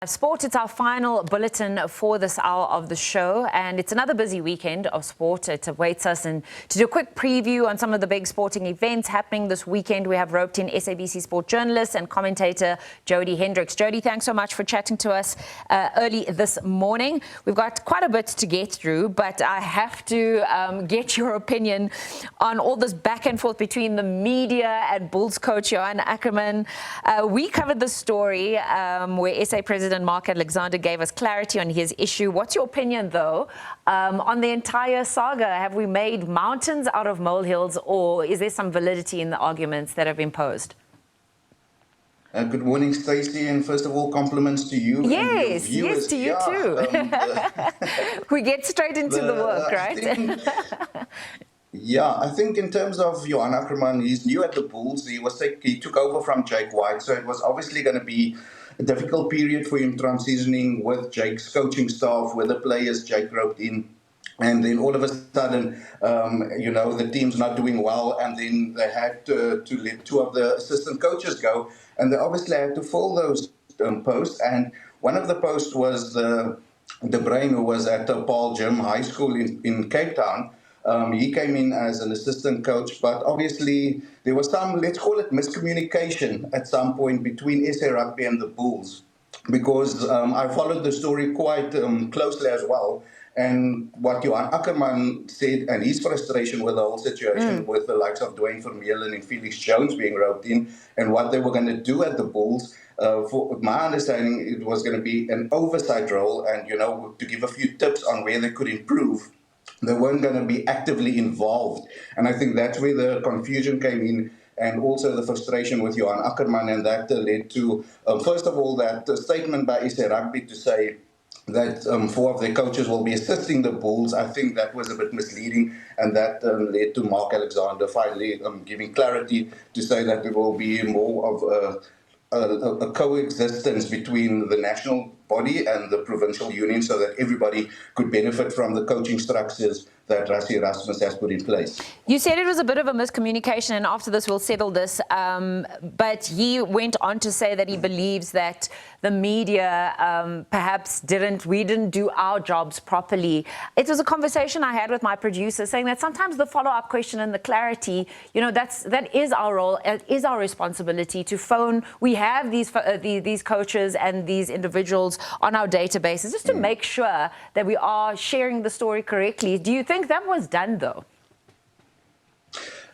Sport, it's our final bulletin for this hour of the show, and it's another busy weekend of sport. It awaits us, and to do a quick preview on some of the big sporting events happening this weekend, we have roped in SABC Sport journalist and commentator Jody Hendricks. Jody, thanks so much for chatting to us early this morning. We've got quite a bit to get through, but I have to get your opinion on all this back and forth between the media and Bulls coach Johan Ackerman. We covered the story where SA President Mark Alexander gave us clarity on his issue. What's your opinion, though, on the entire saga? Have we made mountains out of molehills, or is there some validity in the arguments that have been posed? Good morning, Stacey, and first of all, compliments to you. Yes, yes, to you too. We get straight into the work, right? I think in terms of Johan Ackerman, he's new at the Bulls. He took over from Jake White, so it was obviously going to be a difficult period for him transitioning with Jake's coaching staff, with the players Jake roped in. And then all of a sudden, the team's not doing well, and then they had to let two of the assistant coaches go, and they obviously had to fill those posts. And one of the posts was the brain who was at Paul Gym High School in Cape Town. He came in as an assistant coach, but obviously there was some, let's call it miscommunication at some point between SA Rugby and the Bulls, because I followed the story quite closely as well. And what Johan Ackerman said, and his frustration with the whole situation with the likes of Dwayne Vermeulen and Felix Jones being roped in, and what they were going to do at the Bulls, for my understanding, it was going to be an oversight role and, to give a few tips on where they could improve. They weren't going to be actively involved. And I think that's where the confusion came in, and also the frustration with Johan Ackerman. And that led to, first of all, that statement by SA Rugby to say that 4 of their coaches will be assisting the Bulls. I think that was a bit misleading, and that led to Mark Alexander finally giving clarity to say that there will be more of a coexistence between the national body and the provincial union, so that everybody could benefit from the coaching structures that Rassie Erasmus has put in place. You said it was a bit of a miscommunication, and after this we'll settle this, but he went on to say that he believes that the media perhaps we didn't do our jobs properly. It was a conversation I had with my producer, saying that sometimes the follow-up question and the clarity, that is our role, it is our responsibility to phone. We have these coaches and these individuals on our databases just to make sure that we are sharing the story correctly. Do you think that was done, though?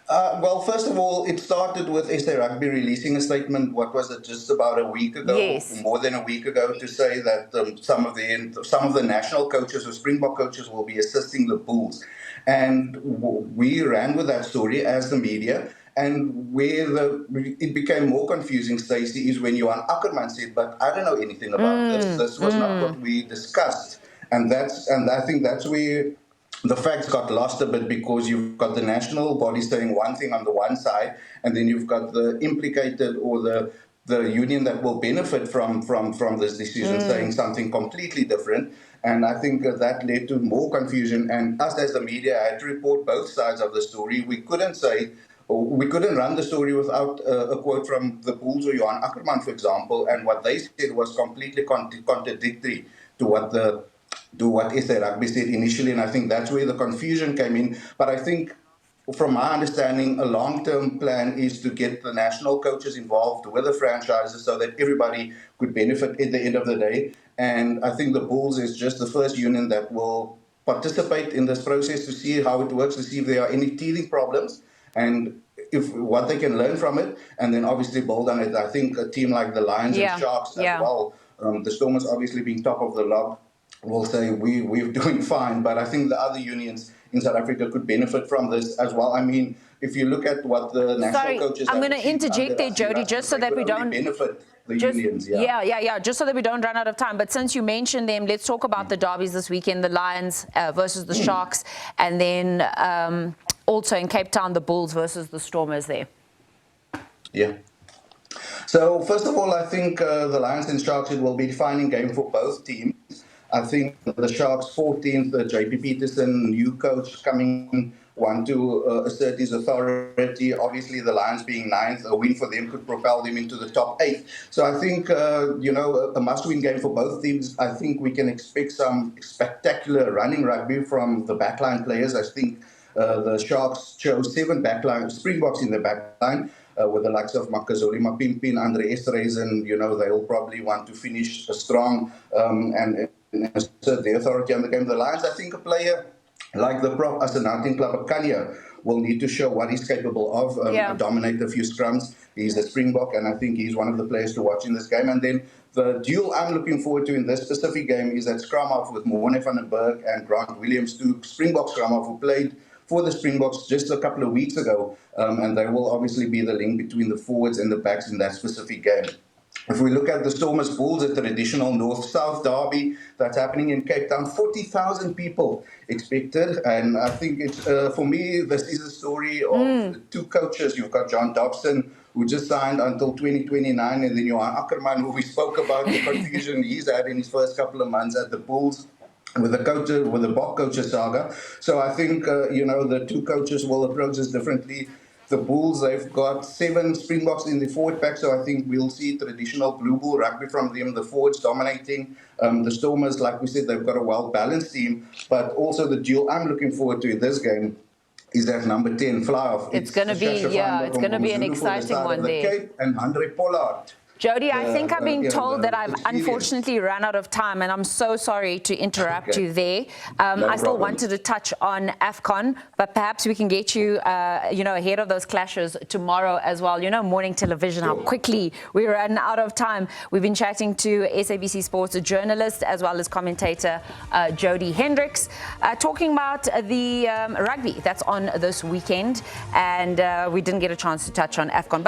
Well, first of all, it started with SA Rugby releasing a statement, what was it, just about a week ago, yes, more than a week ago, to say that some of the national coaches or Springbok coaches will be assisting the Bulls. And we ran with that story as the media. And where it became more confusing, Stacey, is when Johan Ackerman said, but I don't know anything about this. This was not what we discussed. And I think that's where the facts got lost a bit, because you've got the national body saying one thing on the one side, and then you've got the implicated or the union that will benefit from this decision saying something completely different. And I think that led to more confusion. And us as the media had to report both sides of the story. We couldn't run the story without a quote from the Bulls or Johan Ackerman, for example, and what they said was completely contradictory to what SA Rugby said initially, and I think that's where the confusion came in. But I think, from my understanding, a long-term plan is to get the national coaches involved with the franchises so that everybody could benefit at the end of the day. And I think the Bulls is just the first union that will participate in this process to see how it works, to see if there are any teething problems, and what they can learn from it, and then obviously build on it. I think a team like the Lions and Sharks as well, the Stormers obviously being top of the log, will say we're doing fine, but I think the other unions in South Africa could benefit from this as well. I mean, if you look at what the national coaches... I'm going to interject there, Jody, just so that we don't... benefit the unions, just so that we don't run out of time. But since you mentioned them, let's talk about the derbies this weekend, the Lions versus the Sharks, and then also in Cape Town, the Bulls versus the Stormers there. Yeah. So, first of all, I think the Lions and Sharks, it will be a defining game for both teams. I think the Sharks 14th, JP Peterson, new coach coming want to assert his authority. Obviously, the Lions being ninth, a win for them could propel them into the top 8. So I think, a must-win game for both teams. I think we can expect some spectacular running rugby from the backline players. I think the Sharks chose 7 Springboks in the backline. With the likes of Makazole Mapimpin, Andre Esterhuizen, they'll probably want to finish strong and assert their authority on the game. The Lions, I think a player like the prop Asenating Club Kanya will need to show what he's capable of, dominate a few scrums. He's a Springbok, and I think he's one of the players to watch in this game. And then the duel I'm looking forward to in this specific game is that scrum off with Moane van den Berg and Grant Williams, 2 Springbok scrum off who played for the Springboks just a couple of weeks ago, and they will obviously be the link between the forwards and the backs in that specific game. If we look at the Stormers Bulls, a traditional North-South derby that's happening in Cape Town, 40,000 people expected, and I think it's for me this is a story of 2 coaches. You've got John Dobson, who just signed until 2029, and then Johan Ackerman, who we spoke about the confusion he's had in his first couple of months at the Bulls with the Bok coaches saga. So I think, the 2 coaches will approach this differently. The Bulls, they've got 7 Springboks in the forward pack, so I think we'll see traditional blue bull rugby from them, the forwards dominating. The Stormers, like we said, they've got a well-balanced team, but also the duel I'm looking forward to in this game is that number 10 fly-off. It's going to be an exciting one there. Cape and Andre Pollard. Jody, I think I'm being told that I've unfortunately run out of time, and I'm so sorry to interrupt you there. I still wanted to touch on AFCON, but perhaps we can get you, ahead of those clashes tomorrow as well. Morning television, how quickly we ran out of time. We've been chatting to SABC Sports journalist as well as commentator Jody Hendricks, talking about the rugby that's on this weekend, and we didn't get a chance to touch on AFCON.